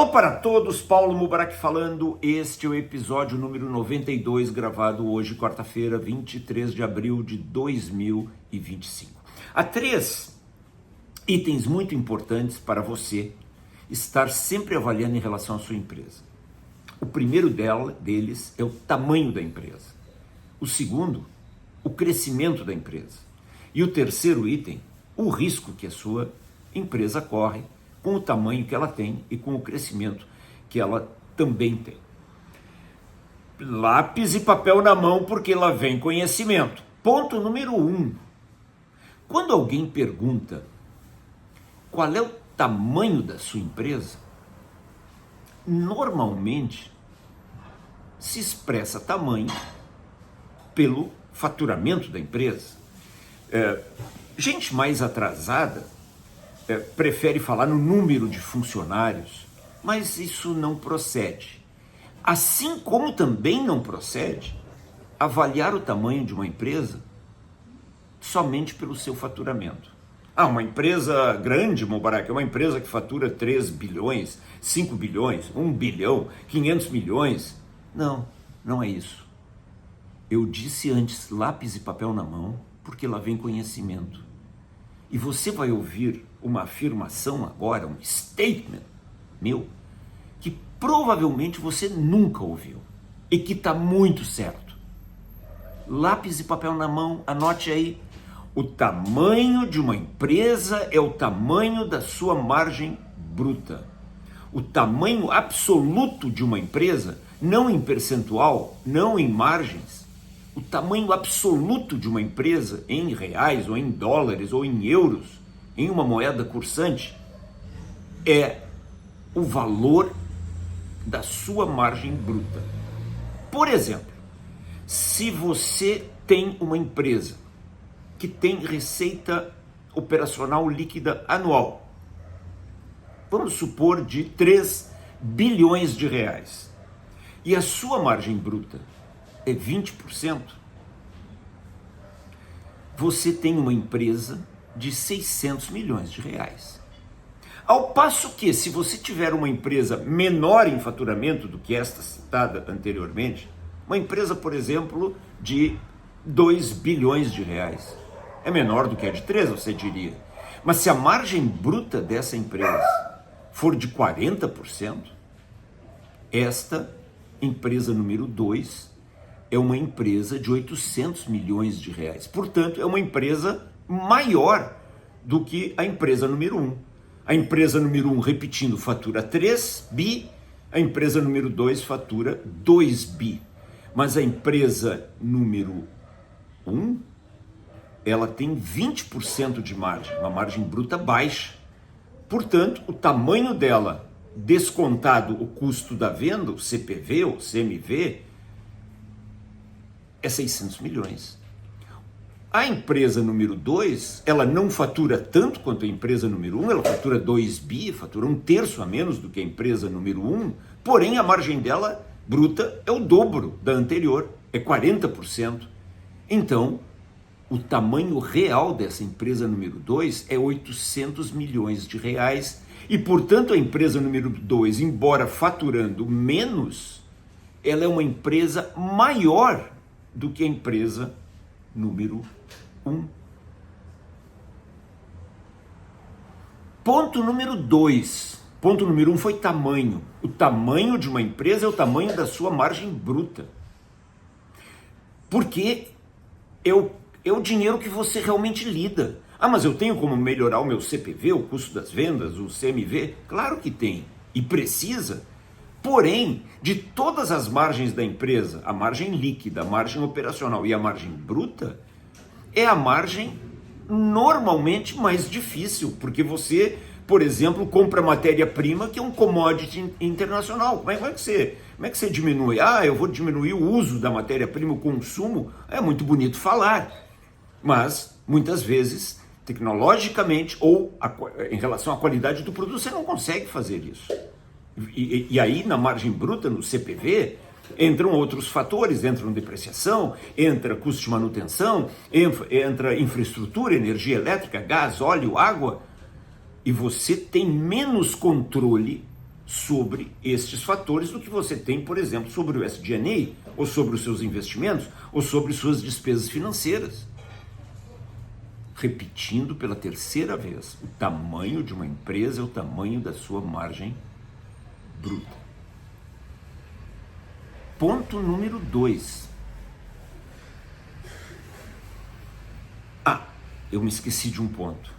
Alô para todos, Paulo Mubarak falando. Este é o episódio número 92, gravado hoje, quarta-feira, 23 de abril de 2025. Há 3 itens muito importantes para você estar sempre avaliando em relação à sua empresa. O primeiro deles é o tamanho da empresa. O segundo, o crescimento da empresa. E o terceiro item, o risco que a sua empresa corre com o tamanho que ela tem e com o crescimento que ela também tem. Lápis e papel na mão, porque lá vem conhecimento. Ponto número 1. Quando alguém pergunta qual é o tamanho da sua empresa, normalmente se expressa tamanho pelo faturamento da empresa. Gente mais atrasada prefere falar no número de funcionários, mas isso não procede. Assim como também não procede avaliar o tamanho de uma empresa somente pelo seu faturamento. Uma empresa grande, Mubarak, é uma empresa que fatura 3 bilhões, 5 bilhões, 1 bilhão, 500 milhões. Não é isso. Eu disse antes, lápis e papel na mão, porque lá vem conhecimento. E você vai ouvir uma afirmação agora, um statement meu, que provavelmente você nunca ouviu e que está muito certo. Lápis e papel na mão, anote aí. O tamanho de uma empresa é o tamanho da sua margem bruta. O tamanho absoluto de uma empresa, não em percentual, não em margens, o tamanho absoluto de uma empresa em reais ou em dólares ou em euros, em uma moeda cursante, é o valor da sua margem bruta. Por exemplo, se você tem uma empresa que tem receita operacional líquida anual, vamos supor de 3 bilhões de reais, e a sua margem bruta é 20%, você tem uma empresa de 600 milhões de reais. Ao passo que, se você tiver uma empresa menor em faturamento do que esta citada anteriormente, uma empresa, por exemplo, de 2 bilhões de reais, é menor do que a de 3, você diria. Mas se a margem bruta dessa empresa for de 40%, esta empresa número 2 é uma empresa de 800 milhões de reais. Portanto, é uma empresa maior do que a empresa número 1. A empresa número 1, repetindo, fatura 3 bi, a empresa número 2 fatura 2 bi. Mas a empresa número 1, ela tem 20% de margem, uma margem bruta baixa. Portanto, o tamanho dela, descontado o custo da venda, o CPV ou CMV, é 600 milhões. A empresa número 2, ela não fatura tanto quanto a empresa número 1, ela fatura 2 bi, fatura 1/3 a menos do que a empresa número 1, porém a margem dela bruta é o dobro da anterior, é 40%. Então, o tamanho real dessa empresa número 2 é 800 milhões de reais e, portanto, a empresa número 2, embora faturando menos, ela é uma empresa maior do que a empresa número 1. Ponto número 2. Ponto número 1 foi tamanho. O tamanho de uma empresa é o tamanho da sua margem bruta. Porque é o dinheiro que você realmente lida. Mas eu tenho como melhorar o meu CPV, o custo das vendas, o CMV? Claro que tem. E precisa. Porém, de todas as margens da empresa, a margem líquida, a margem operacional e a margem bruta, é a margem normalmente mais difícil, porque você, por exemplo, compra matéria-prima que é um commodity internacional. Como é que você diminui? Eu vou diminuir o uso da matéria-prima, o consumo. É muito bonito falar, mas muitas vezes, tecnologicamente ou em relação à qualidade do produto, você não consegue fazer isso. E aí, na margem bruta, no CPV, entram outros fatores, entram depreciação, entra custo de manutenção, entra infraestrutura, energia elétrica, gás, óleo, água, e você tem menos controle sobre estes fatores do que você tem, por exemplo, sobre o SG&A, ou sobre os seus investimentos, ou sobre suas despesas financeiras. Repetindo pela terceira vez, o tamanho de uma empresa é o tamanho da sua margem bruta. Ponto número 2. Eu me esqueci de um ponto.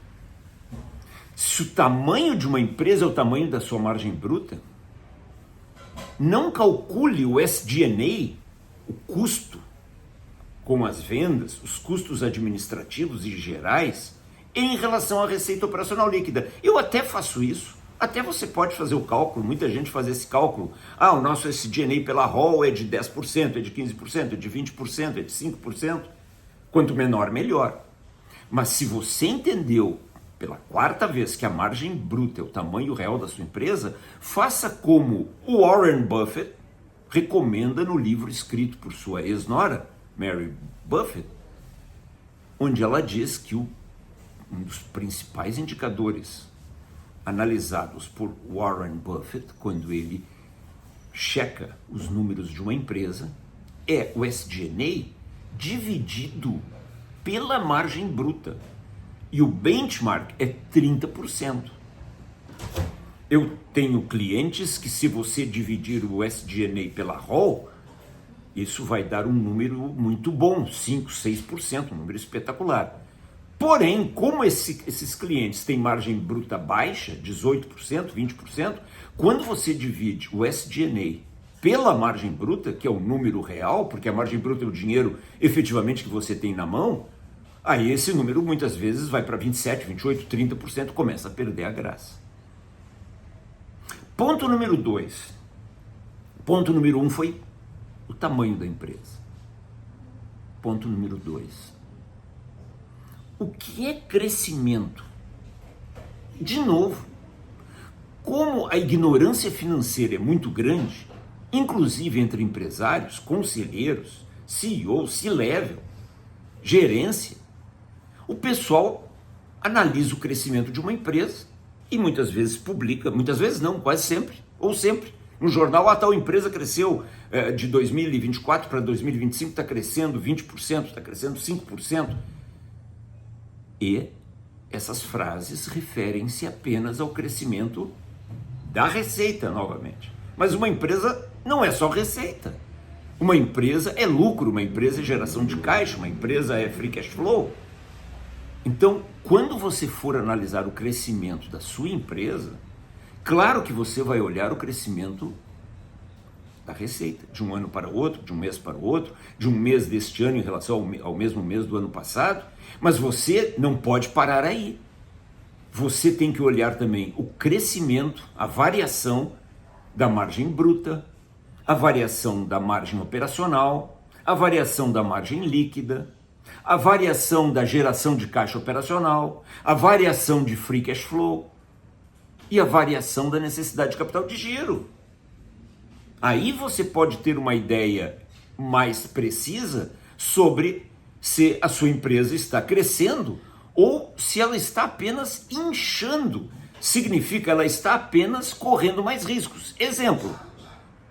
Se o tamanho de uma empresa é o tamanho da sua margem bruta, não calcule o SG&A, o custo com as vendas, os custos administrativos e gerais, em relação à receita operacional líquida. Eu até faço isso. Até você pode fazer o cálculo, muita gente faz esse cálculo. O nosso SG&A pela ROL é de 10%, é de 15%, é de 20%, é de 5%. Quanto menor, melhor. Mas se você entendeu pela quarta vez que a margem bruta é o tamanho real da sua empresa, faça como o Warren Buffett recomenda no livro escrito por sua ex-nora, Mary Buffett, onde ela diz que um dos principais indicadores analisados por Warren Buffett, quando ele checa os números de uma empresa, é o SG&A dividido pela margem bruta. E o benchmark é 30%. Eu tenho clientes que, se você dividir o SG&A pela ROL, isso vai dar um número muito bom, 5, 6%, um número espetacular. Porém, como esses clientes têm margem bruta baixa, 18%, 20%, quando você divide o SG&A pela margem bruta, que é o número real, porque a margem bruta é o dinheiro efetivamente que você tem na mão, aí esse número muitas vezes vai para 27%, 28%, 30%, começa a perder a graça. Ponto número 2. Ponto número 1 foi o tamanho da empresa. Ponto número 2. O que é crescimento? De novo, como a ignorância financeira é muito grande, inclusive entre empresários, conselheiros, CEO, C-level, gerência, o pessoal analisa o crescimento de uma empresa e muitas vezes publica, muitas vezes não, quase sempre, ou sempre, no jornal, tal empresa cresceu de 2024 para 2025, está crescendo 20%, está crescendo 5%. E essas frases referem-se apenas ao crescimento da receita, novamente. Mas uma empresa não é só receita. Uma empresa é lucro, uma empresa é geração de caixa, uma empresa é free cash flow. Então, quando você for analisar o crescimento da sua empresa, claro que você vai olhar o crescimento da receita, de um ano para o outro, de um mês para o outro, de um mês deste ano em relação ao mesmo mês do ano passado, mas você não pode parar aí. Você tem que olhar também o crescimento, a variação da margem bruta, a variação da margem operacional, a variação da margem líquida, a variação da geração de caixa operacional, a variação de free cash flow e a variação da necessidade de capital de giro. Aí você pode ter uma ideia mais precisa sobre se a sua empresa está crescendo ou se ela está apenas inchando. Significa ela está apenas correndo mais riscos. Exemplo,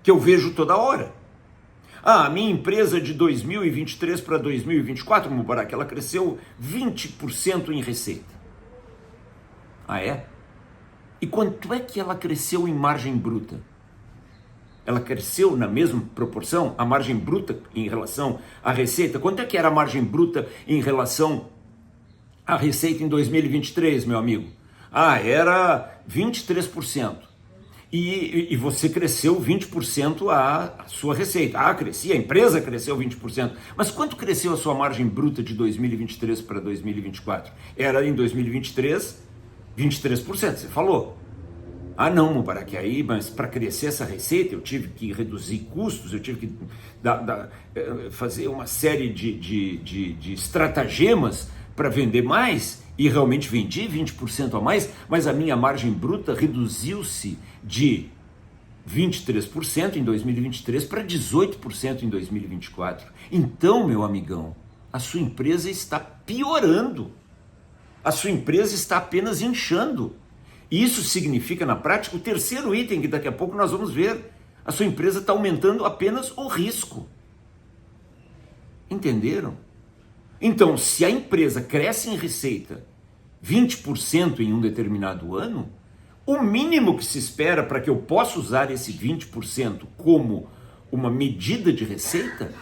que eu vejo toda hora. A minha empresa de 2023 para 2024, Mubarak, ela cresceu 20% em receita. É? E quanto é que ela cresceu em margem bruta? Ela cresceu na mesma proporção, a margem bruta em relação à receita? Quanto é que era a margem bruta em relação à receita em 2023, meu amigo? Era 23%. E você cresceu 20% a sua receita. Crescia, a empresa cresceu 20%. Mas quanto cresceu a sua margem bruta de 2023 para 2024? Era em 2023, 23%, você falou. Não, Mubarak, aí, mas para crescer essa receita eu tive que reduzir custos, eu tive que fazer uma série de estratagemas para vender mais, e realmente vendi 20% a mais, mas a minha margem bruta reduziu-se de 23% em 2023 para 18% em 2024. Então, meu amigão, a sua empresa está piorando. A sua empresa está apenas inchando. E isso significa, na prática, o terceiro item que daqui a pouco nós vamos ver. A sua empresa está aumentando apenas o risco. Entenderam? Então, se a empresa cresce em receita 20% em um determinado ano, o mínimo que se espera para que eu possa usar esse 20% como uma medida de receita,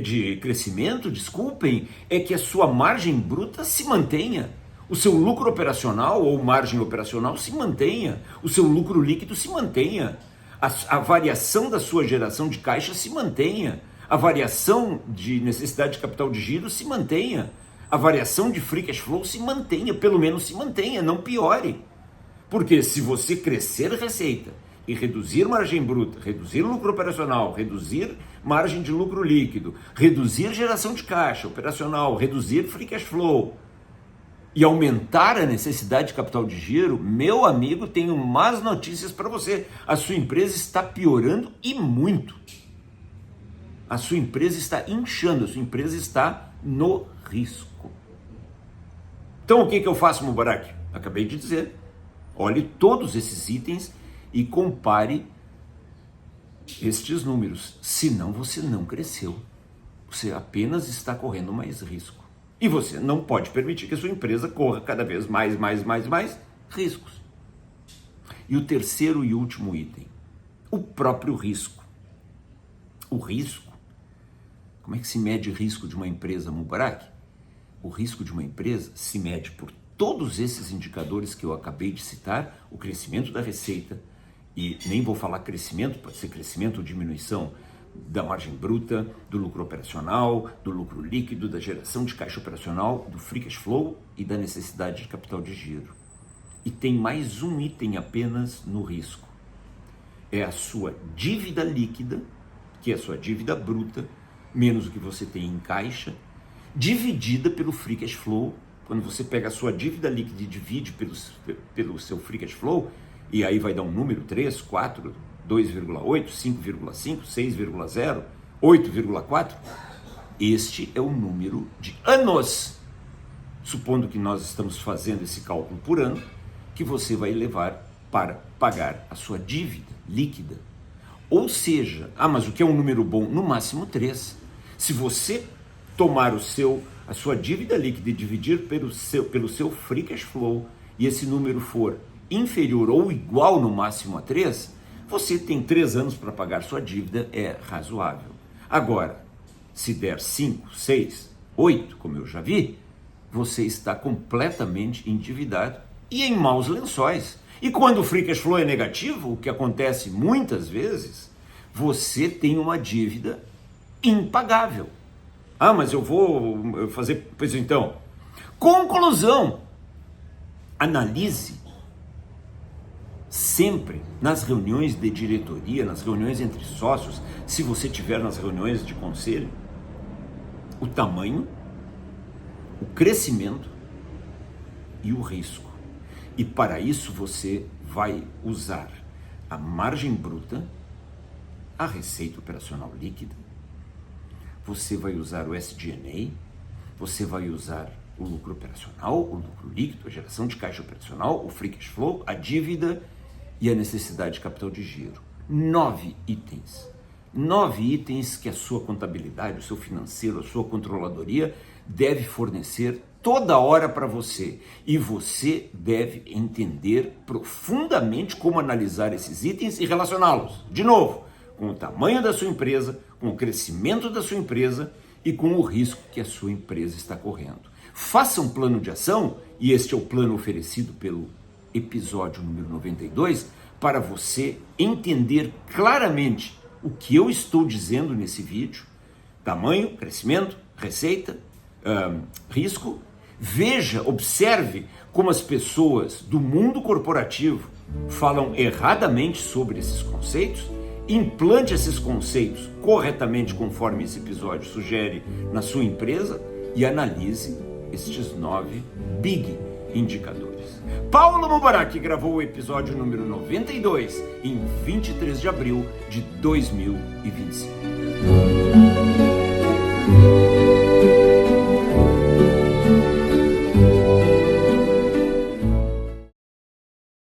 de crescimento, desculpem, é que a sua margem bruta se mantenha, o seu lucro operacional ou margem operacional se mantenha, o seu lucro líquido se mantenha, a variação da sua geração de caixa se mantenha, a variação de necessidade de capital de giro se mantenha, a variação de free cash flow se mantenha, pelo menos se mantenha, não piore. Porque se você crescer receita e reduzir margem bruta, reduzir lucro operacional, reduzir margem de lucro líquido, reduzir geração de caixa operacional, reduzir free cash flow e aumentar a necessidade de capital de giro, meu amigo, tenho más notícias para você. A sua empresa está piorando e muito. A sua empresa está inchando, a sua empresa está no risco. Então o que eu faço, Mubarak? Acabei de dizer. Olhe todos esses itens e compare estes números. Senão você não cresceu. Você apenas está correndo mais risco. E você não pode permitir que a sua empresa corra cada vez mais riscos. E o terceiro e último item, o próprio risco. O risco, como é que se mede o risco de uma empresa, Mubarak? O risco de uma empresa se mede por todos esses indicadores que eu acabei de citar, o crescimento da receita, e nem vou falar crescimento, pode ser crescimento ou diminuição da margem bruta, do lucro operacional, do lucro líquido, da geração de caixa operacional, do free cash flow e da necessidade de capital de giro. E tem mais um item apenas no risco. É a sua dívida líquida, que é a sua dívida bruta, menos o que você tem em caixa, dividida pelo free cash flow. Quando você pega a sua dívida líquida e divide pelo seu free cash flow, e aí vai dar um número 3, 4, 2,8, 5,5, 6,0, 8,4, este é o número de anos, supondo que nós estamos fazendo esse cálculo por ano, que você vai levar para pagar a sua dívida líquida. Ou seja, mas o que é um número bom? No máximo 3. Se você tomar a sua dívida líquida e dividir pelo seu free cash flow, e esse número for inferior ou igual no máximo a 3, você tem 3 anos para pagar sua dívida, é razoável. Agora, se der 5, 6, 8, como eu já vi, você está completamente endividado e em maus lençóis. E quando o free cash flow é negativo, o que acontece muitas vezes, você tem uma dívida impagável. Mas eu vou fazer... Pois então, conclusão, analise sempre nas reuniões de diretoria, nas reuniões entre sócios, se você tiver nas reuniões de conselho, o tamanho, o crescimento e o risco. E para isso você vai usar a margem bruta, a receita operacional líquida, você vai usar o SG&A, você vai usar o lucro operacional, o lucro líquido, a geração de caixa operacional, o free cash flow, a dívida e a necessidade de capital de giro. 9 itens. 9 itens que a sua contabilidade, o seu financeiro, a sua controladoria deve fornecer toda hora para você. E você deve entender profundamente como analisar esses itens e relacioná-los, de novo, com o tamanho da sua empresa, com o crescimento da sua empresa e com o risco que a sua empresa está correndo. Faça um plano de ação, e este é o plano oferecido pelo episódio número 92, para você entender claramente o que eu estou dizendo nesse vídeo: tamanho, crescimento, receita, risco. Veja, observe como as pessoas do mundo corporativo falam erradamente sobre esses conceitos, implante esses conceitos corretamente conforme esse episódio sugere na sua empresa e analise estes 9 big indicadores. Paulo Mubarak gravou o episódio número 92 em 23 de abril de 2025.